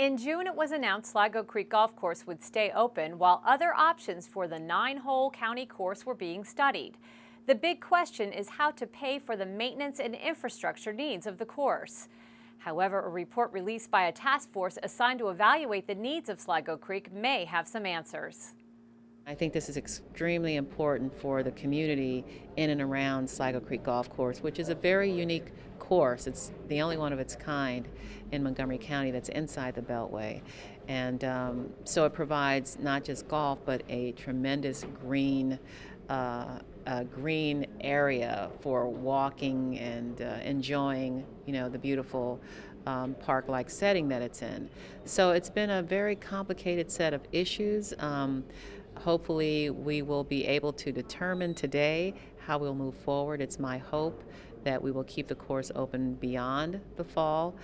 In June, it was announced Sligo Creek Golf Course would stay open while other options for the 9-hole county course were being studied. The big question is how to pay for the maintenance and infrastructure needs of the course. However, a report released by a task force assigned to evaluate the needs of Sligo Creek may have some answers. I think this is extremely important for the community in and around Sligo Creek Golf Course, which is a very unique course. It's the only one of its kind in Montgomery County that's inside the Beltway. And so it provides not just golf, but a tremendous green area for walking and enjoying, the beautiful park-like setting that it's in. So it's been a very complicated set of issues. Hopefully we will be able to determine today how we'll move forward. It's my hope that we will keep the course open beyond the fall.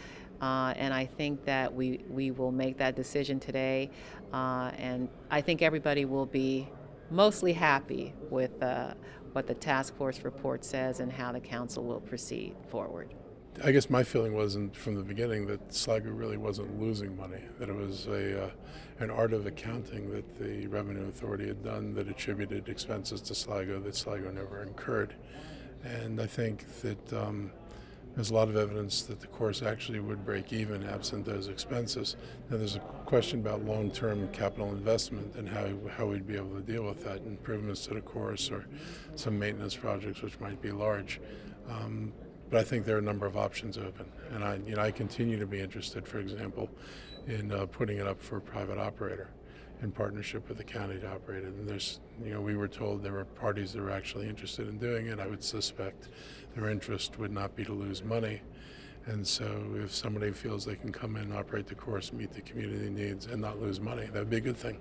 And I think that we will make that decision today. And I think everybody will be mostly happy with what the task force report says and how the council will proceed forward. I guess my feeling was from the beginning that Sligo really wasn't losing money, that it was an art of accounting that the Revenue Authority had done that attributed expenses to Sligo that Sligo never incurred. And I think that there's a lot of evidence that the course actually would break even absent those expenses. Now there's a question about long-term capital investment and how we'd be able to deal with that, improvements to the course or some maintenance projects which might be large. But I think there are a number of options open, and I continue to be interested, for example, in putting it up for a private operator in partnership with the county to operate it. And there's, we were told there were parties that were actually interested in doing it. I would suspect their interest would not be to lose money. And so if somebody feels they can come in and operate the course, meet the community needs, and not lose money, that would be a good thing.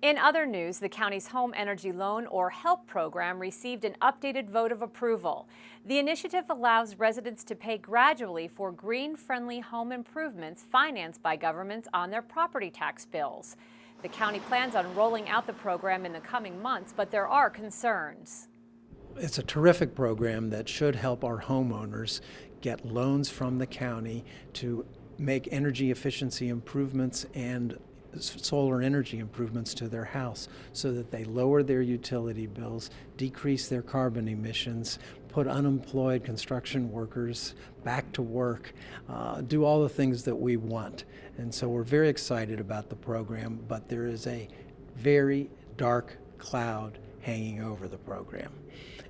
In other news, the county's Home Energy Loan or HELP program received an updated vote of approval. The initiative allows residents to pay gradually for green-friendly home improvements financed by governments on their property tax bills. The county plans on rolling out the program in the coming months, but there are concerns. It's a terrific program that should help our homeowners get loans from the county to make energy efficiency improvements and solar energy improvements to their house so that they lower their utility bills, decrease their carbon emissions, put unemployed construction workers back to work, do all the things that we want. And so we're very excited about the program, but there is a very dark cloud hanging over the program.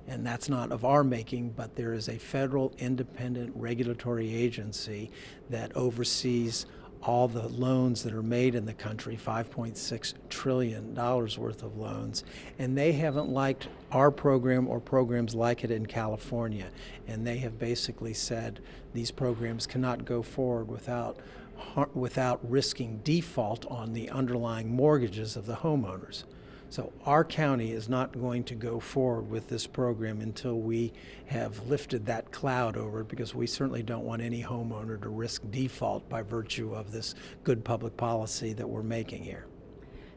And that's not of our making, but there is a federal independent regulatory agency that oversees all the loans that are made in the country, $5.6 trillion worth of loans, and they haven't liked our program or programs like it in California. And they have basically said these programs cannot go forward without risking default on the underlying mortgages of the homeowners. So our county is not going to go forward with this program until we have lifted that cloud over it, because we certainly don't want any homeowner to risk default by virtue of this good public policy that we're making here.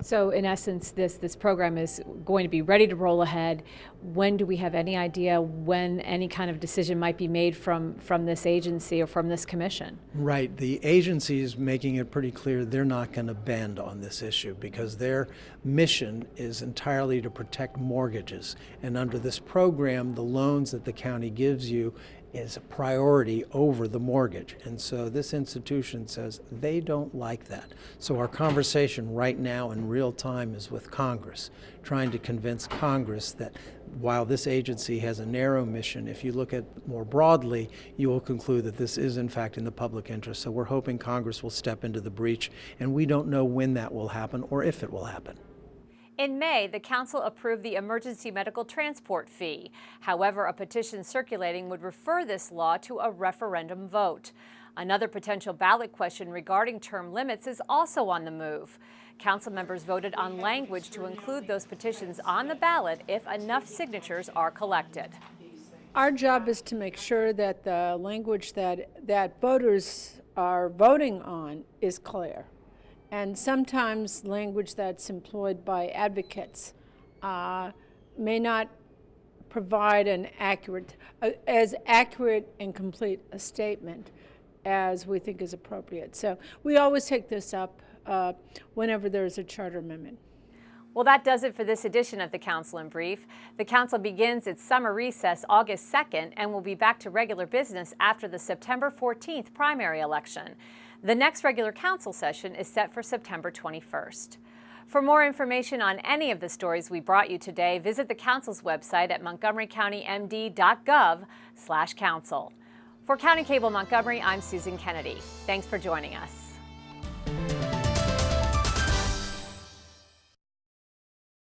So in essence, this program is going to be ready to roll ahead. When do we have any idea when any kind of decision might be made from this agency or from this commission? Right. The agency is making it pretty clear they're not going to bend on this issue because their mission is entirely to protect mortgages. And under this program, the loans that the county gives you is a priority over the mortgage. And so this institution says they don't like that. So our conversation right now in real time is with Congress, trying to convince Congress that while this agency has a narrow mission, if you look at more broadly, you will conclude that this is in fact in the public interest. So we're hoping Congress will step into the breach, and we don't know when that will happen or if it will happen. In May, the council approved the emergency medical transport fee. However, a petition circulating would refer this law to a referendum vote. Another potential ballot question regarding term limits is also on the move. Council members voted on language to include those petitions on the ballot if enough signatures are collected. Our job is to make sure that the language that voters are voting on is clear. And sometimes language that's employed by advocates may not provide as accurate and complete a statement as we think is appropriate. So we always take this up whenever there's a charter amendment. Well, that does it for this edition of the Council in Brief. The Council begins its summer recess August 2nd and will be back to regular business after the September 14th primary election. The next regular Council session is set for September 21st. For more information on any of the stories we brought you today, visit the Council's website at montgomerycountymd.gov/council. For County Cable Montgomery, I'm Susan Kenedy. Thanks for joining us.